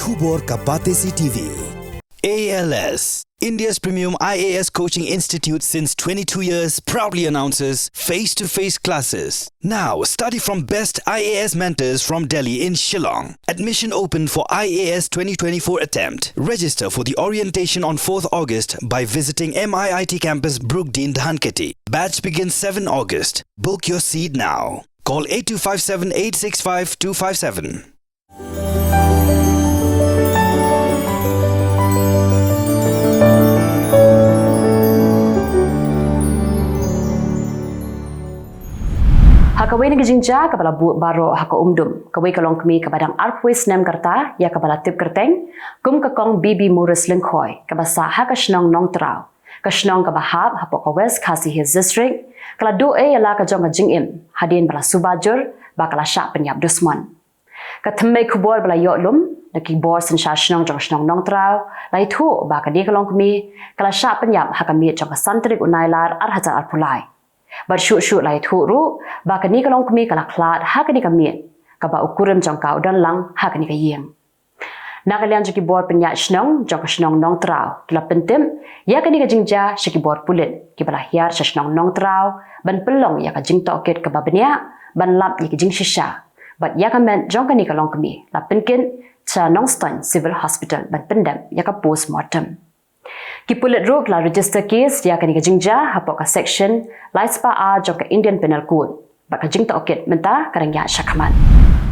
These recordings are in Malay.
Khubor ka Pyrthei TV. ALS, India's premium IAS coaching institute since 22 years, proudly announces face-to-face classes. Now, study from best IAS mentors from Delhi in Kylleng. Admission open for IAS 2024 attempt. Register for the orientation on 4th August by visiting MIIT campus Brookdean, Dhanketi. Batch begins 7 August. Book your seat now. Call 8257 865 257. Hakawai ni gejingja kabala bu baro haka umdum kawai kalong kami kabadang arpwis nem karta ya kabala tip kerteng kum kakong bibi murus lengkoi kabasa haka shnong nong trao ka shnong kabahab hapo ka west khasi his district kala do e yala ka jong jingim hadin bala subajur bakala sha penyap dusman ka thme khubor bala yolum naki bor san sha shnong jong shnong nong trao lai thu ba ka di kalong kami kala sha penyap haka mi jong Tarik Nailar ar hajar arpulai Bersyu-syu lai thuru ba kani kalong kami kala klat ha kani kami ka ba ukurim jong kau dan lang ha kani ka yeng na kalian jiki bor penya snong jong snong nong trao kila pentem ya kani ka jingja shiki bor pulit ki bala hiar snong nong trao ban pelong ya ka jing toket ka ba benya ban lap ya ka jing shisha but ya ka men jong kani kalong kami la penkin cha Nongstoin civil hospital ban pendam ya ka post mortem Ki pulit ruk la register case dia kani ka jingja hapok ka section laispa a jok ka Indian Penal Code ba ka jing toket menta karangya shakaman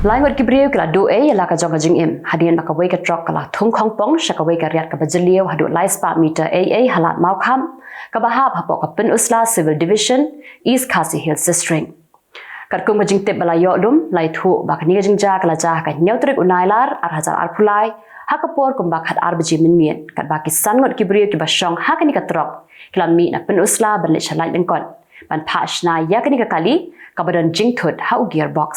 lai wat ki brieu kala do e la ka jong ka jingim hadian ba ka wei ka trok kala thung khong pong shaka wei ka riat ka bajlieu hadu laispa meter aa halat mau kham ka bahab hapok ka pen usla civil division East Khasi Hills district kat kum ka jing tep bala yo dum lai thu ba ka ni ka jingja kala ja ka Tarik Nailar ar hajar ar phulai hakapor kumbak hat arbji minmien kat baki sangot kibriyo ki basyong hakani ka trok klami na penusla ban le chalai lengkon ban phashna yakani ka kali kabadan jingthut hau gearbox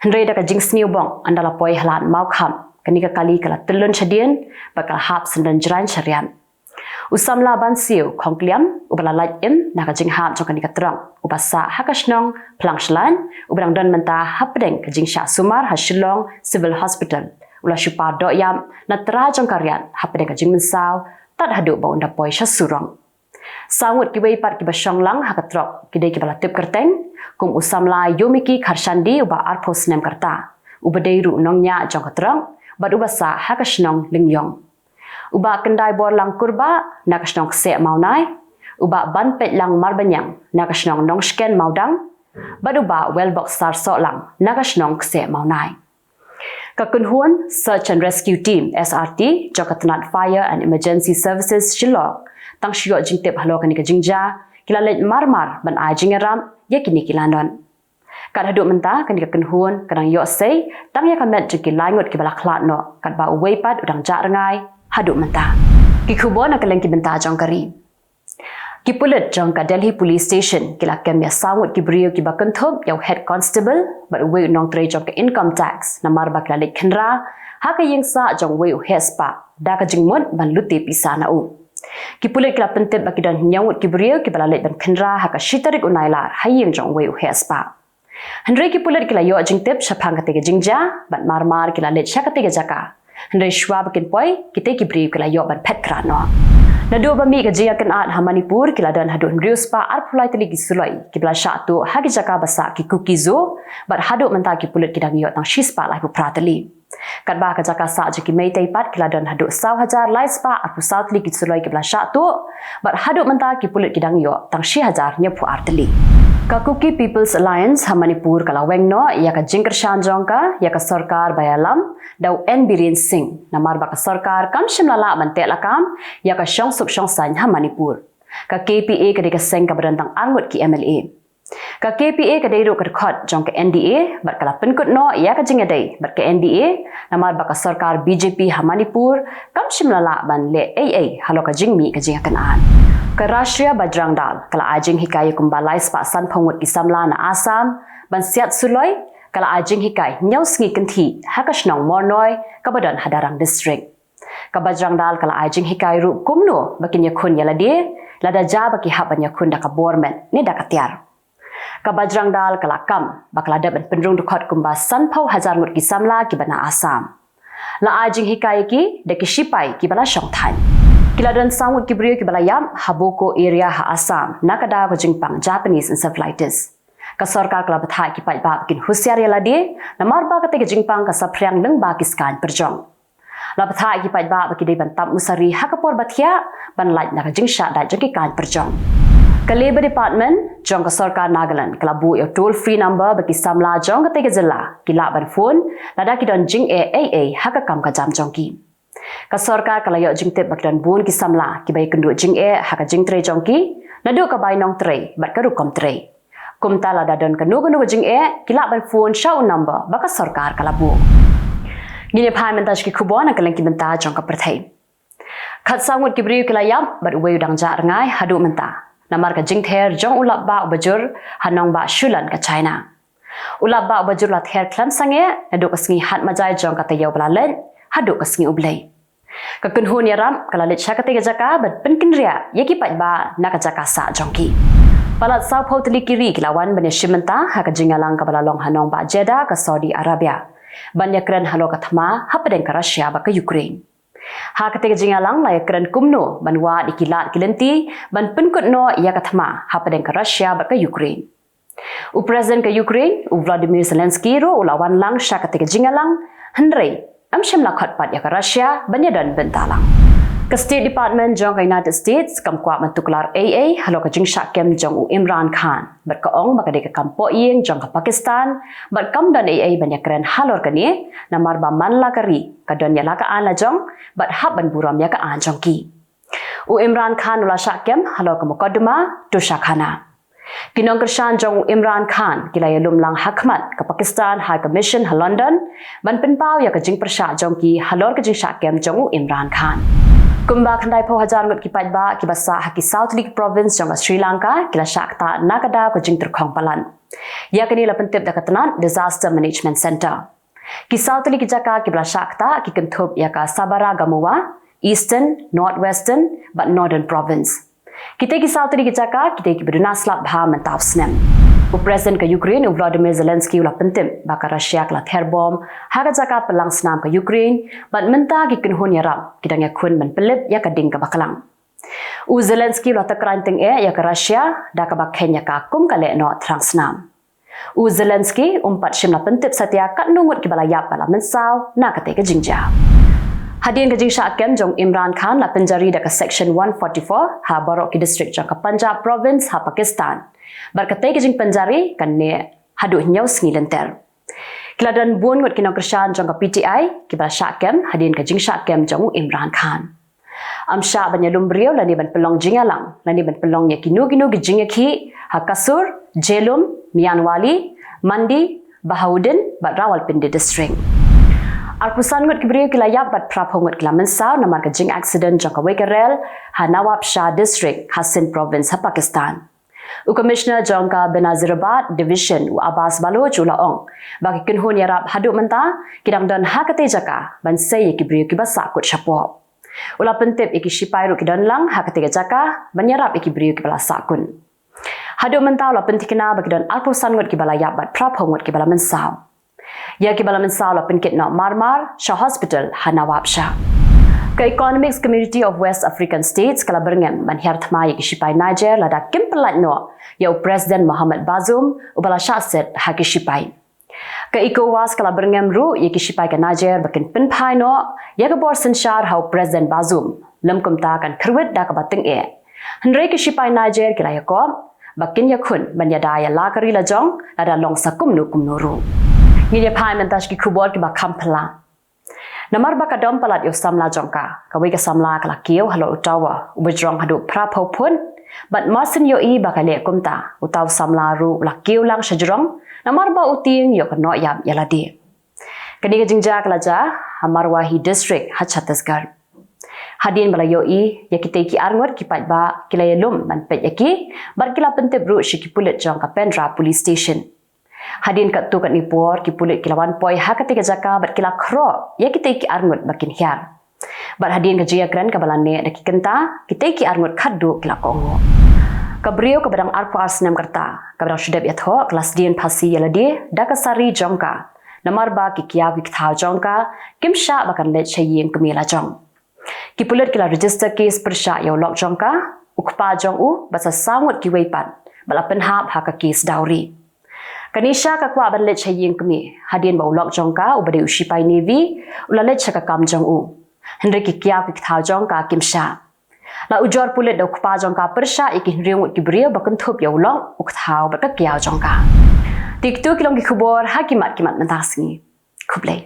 hendrei da ka jing sniubong andala poi halan mau kham kani ka kali kala telun chadien bakal hap sendan jran charian usamla ban siu khongkliam ubala lait im na ka jing hap jokani ka trong ubasa hakashnong plangshlan ubrang don menta hapdeng ka jing sha sumar hashilong civil hospital ula shupa do yam na tra jong karyan hapde ka jingmen saw tat hadu ba unda poi sha surong sawut ki wei pat ki basyong lang hakatrok ki dei ki bala tip kerteng kum usamla yomiki kharshandi uba arphos nem karta ubadei ru nongnya jong katrong bad ubasa hakashnong lingyong uba kendai bor lang kurba nakashnong se maunai uba ban pet lang marbanyang nakashnong nongshken maudang bad uba wellbox sar so lang nakashnong se maunai Kakunhuan Search and Rescue Team SRT Jokatnat Fire and Emergency Services Jylla tang shyo jingtep halo kani ka jingja kilalet marmar ban a jingaram yakini kilandon kad hadu menta kani ka kunhuan kadang yo sei tang ya kamet jiki langot ki bala khlat no kad ba weipat udang ja rangai hadu menta ki Khubor na kaleng ki benta jong kari ki pulit jong ka Delhi Police Station kila kem ya sawut ki brio ki bakon thop yau head constable but we nong tre jong ka income tax na mar bakla le khenra ha ka yeng sa jong we hespa da ka jingmon ban luti pisa na u ki pulit kila pentet bakidon nyawut ki brio ki bala le ban khenra ha ka Tarik Nailar ha yeng jong we hespa Hendrei ki pulit kila yo jingtep shapang ka te jingja ban mar kila le chaka te jaka Hendrei shwa bakin poi kite ki brio kila yo ban pet krano Nadu bami ka jia kan at Manipur kila dan hadu Riuspa arpulai teli gisulai kibla syatu hagi jaka basa ki kukizo but hadu menta ki pulit kidang yo tang shispa lai pu prateli kat ba ka jaka sa jiki meitai pat kila dan hadu saw hajar lai spa arpu sautli gisulai kibla syatu but hadu menta ki pulit kidang yo tang shi hajar nyapu arteli Kakuki People's Alliance Manipur kala wengno ya ka jingker shanjongka ya ka sarkar bayalam dau Biren Singh namar ba ka sarkar kam shimlala mante lakam ya ka shong sup shong san Manipur ka KPA ka de ka seng ka berantang angut ki MLA ka KPA ka de ro ka khot jong ka NDA bat kala penkut no ya ka jingadai bat ka NDA namar ba ka sarkar BJP Manipur kam shimlala ban le AA halo ka jingmi ka jingakan an ka Rashtriya Bajrang Dal kala ajing hikay kumbalay spa san pangut isamla na Assam ban siat suloy kala ajing hikay nyaw sngi kanthi hakashnong mornoy kabadan hadarang district ka Bajrang Dal kala ajing hikay ru kumno bakin yakun yalade lada ja baki haban yakun da ka bormen ni da katiar ka Bajrang Dal kala kam bakla da ban penrung dukhat kumba san pau hajar ngut kisamla kibana Assam La ajing hikayaki de kishipai kibala shongtan. Kiladan samut kibrio kibala yam haboko area ha Assam nakada ko jingpang Japanese encephalitis. Ka sarkar kala bathai ki pai ba kin husiar yala die namar ba kate jingpang ka saphriang leng ba kiskan perjong. La bathai ki pai ba ki de ban tam musari hakapor bathia ban lait na ka jingsha da jaki kan perjong. Ka Labour Department jong ka sarkar Nagaland kala bu yo toll free number baki samla jong ka te Jylla kila ban phone lada ki don jing AA hakakam ka jam jong ki. Ka sarkar kala yo jing tep bakdan bun ki samla ki bai kendu jing haka jing tre jongki nadu ka bai nong tre bat ka rukom tre kum tala dadon kanu jing kila ban phone shau number baka sarkar kala bu gini phai mentaj ki Khubor na kaleng ki benta jong ka Pyrthei khat sangut ki briu kala yam bat we dang ja ngai hadu menta namar ka jing ther jong ulap ba bajur hanong ba shulan ka China ulap ba bajur la ther klam sange nadu ka sngi hat majai jong ka tayaw bala len hadu ka sngi ublei ka kunhun yaram kala lit shakate ga jaka bat penkin ria yaki pat ba na ka jaka sa jongki palat sau photli kiri kilawan banya shimenta ha ka jingalang ka bala long hanong ba Jeddah ka Saudi Arabia banya kran halo ka thama hapadeng ka Russia ba ka Ukraine ha ka te jingalang la kran kumno banwa dikilat kilenti ban penkut no ya ka thama hapadeng ka Russia ba ka Ukraine u president ka Ukraine u Vladimir Zelensky ro ulawan lang shakate ga jingalang hendrei amshim la khatpat ya ka Russia banyadan bentalang ka State Department jong ka United States kam kwa mantuklar AA halo ka jingsha kem jong u Imran Khan bat ka ong bakade ka kampo yeng jong ka Pakistan bat kam dan AA banya kren halor ka ni namar ba manla kari ka don ya la ka an la jong bat hab ban buram ya ka an jong ki u Imran Khan ula shakem halo ka mukaddama tu shakhana Kinong Kershan jong Imran Khan kila ya lumlang hakmat ke Pakistan High Commission ha London ban penpau ya ke jing persha jong ki halor ke jing syakem jong Imran Khan. Kumba khandai po hajar ngot ki pajba ki basa haki South League Province jong Sri Lanka kila syakta nakada ko jing terkhong palan. Ya kini la pentip da katanan Disaster Management Center. Ki South League jaka ki bala syakta ki kentup ya ka Sabara Gamuwa, Eastern, Northwestern but Northern Province. Kita ki South League jaka kita ki bernaslap bha mentap snem. U President ka Ukraine u Vladimir Zelensky ula pentim baka Russia kala terbom haga jaka pelang senam ka Ukraine bat menta ki kenhun yarap kidang ya kun men pelip ya ka ding ka bakalang. U Zelensky ula takranting ya ka Russia da ka bak Kenya ka kum ka le no trang senam. U Zelensky umpat shimla pentip satya kat nungut ki balayap bala mensaw na ka te ka jingja. Hadian ke jingsha kem jong Imran Khan la penjari dekat section 144 ha Barok ki district jong ka Punjab province ha Pakistan. Berkatai ke jing penjari kan ne hadu nyau sngi lenter. Kiladan bun ngot kinong Kershan jong ka PTI ki bala syakem hadian ke jingsha kem jong Imran Khan. Amsha banyalum brio la ni ban pelong jingalang la ni ban pelong ya kinu ki jingaki ha Kasur, Jelum, Mianwali, Mandi, Bahauddin bat Rawalpindi district. Arpusan ngot kibrio kilayap bat prapong ngot kilamansaw namar ka jing accident jong ka Wekerel ha Nawab Shah district ha Sindh province ha Pakistan. U Commissioner jong ka Benazirabad division u Abbas Baloch ulaong bagi kenhun yarap hadu menta kidang don ha kate jaka ban sei kibrio kibasa kut syapo. Ula pentip iki shipai ru kidon lang ha kate jaka ban yarap ikibrio kibala sakun. Hadu menta ula pentikna bagi don arpusan ngot kibalayap bat prapong ngot kibala mensaw. Ya ki bala mensaw la penkit na Marmar Shah Hospital ha Nawab Shah. Ka Economics Community of West African States kala berngem ban hiar thma ya ki shipai Niger la da kimpelat no ya President Muhammad Bazoum u bala Shah set ha ki shipai. Ka ECOWAS kala berngem ru ya ki shipai ka Niger bakin penpai no ya ka bor senshar ha President Bazoum lam kumta kan khrwit da ka bating e. Hendrai ki shipai Niger kila ya ko bakin ya khun ban ya da ya la kari la jong la da long sakum nu kum no ru. Ngini phai mentas ki Khubor ki ba khampala namar ba ka dom palat yo samla jongka ka we ka samla kala kieu halo utawa ubajrong hadu prapho phun bat marsin yo I ba ka le kumta utaw samla ru la kieu lang shajrong namar ba uting yo ka no yam yaladi kani ka jingja kala ja Hamarwahi district ha Chhattisgarh hadin bala yo I yakite ki arngot ki pat ba kilayalum man pet yaki bar kila pentep ru shiki pulit jongka Pendra police station Hadin kat tu kat nipor ki pulit kilawan poi ha ketika jaka bat kila kro ya kita ki arngut bakin hiar bat hadin ka jia kran ka balane da ki kenta kita ki arngut khaddu kila kongo ka brio ka badang arpo arsnem karta ka badang shudab yatho kelas dien phasi yaladi da ka sari jongka namar ba ki kia ki thao jong ka kim sha ba kan le chayeng kemela jong ki pulet kila register case persha yo lok jong ka ukpa jong u basa sangut ki weipan bala penhap ha ka case dowry kanisha ka kwa ban le chayeng kemi hadien ba ulok jong ka ubade ushipai navy ulale chaka kam jong u henry ki kia ki thao jong ka kim sha la ujor pulet da ukpa jong ka persha ikin riung ki bria ba kan thop yo long uk thao ba ka kia jong ka tiktu kilong ki khubor hakimat kimat mentasngi khublei